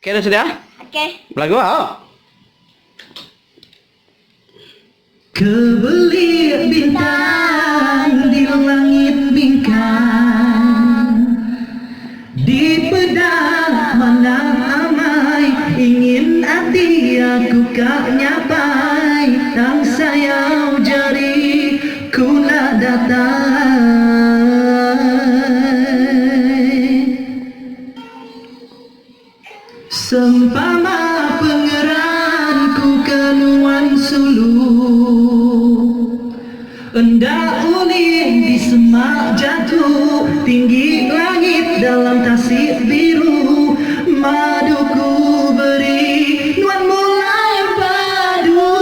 Oke, dah sudah? Oke. Belagu, oh. Kebelit bintang di langit bingkang, di peda manah amai, ingin hati aku kak nyapai, tang sayau jari kuna datai. Sempama pengeranku kenuan sulu, endak ulih di semak jatuh, tinggi langit dalam tasik biru, maduku beri nuan mulai padu.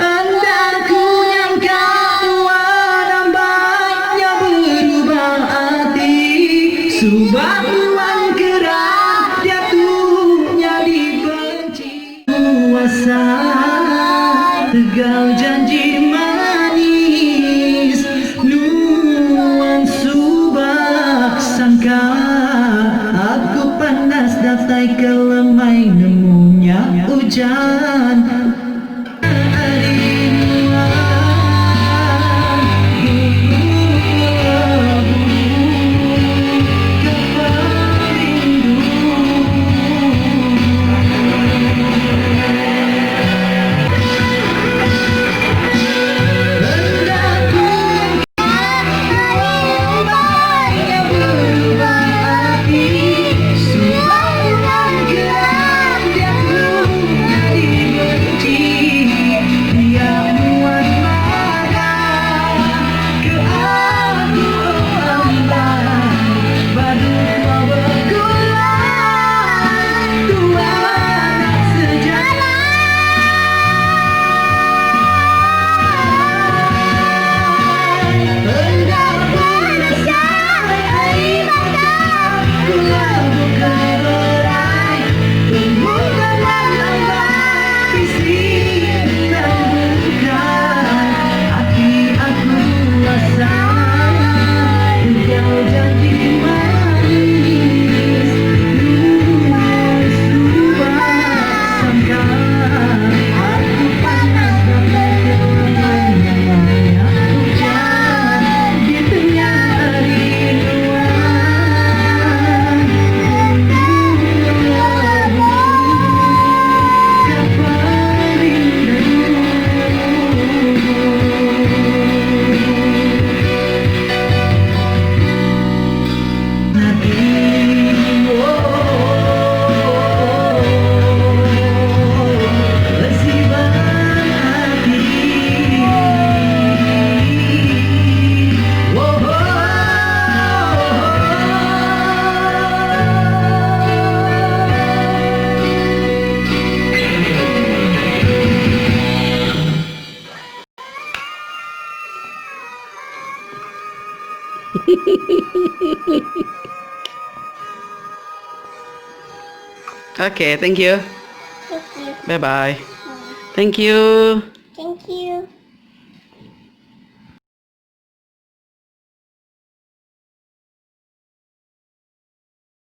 Endak ku nyangka nuan ambaiknya berubah hati, subah nuan gerak jatuhnya dibenci. Kuasa tegal janji manis, nuan subak sangka aku panas datai kelemai nemunya hujan. Okay, thank you. Thank you. Bye-bye. Thank you. Thank you.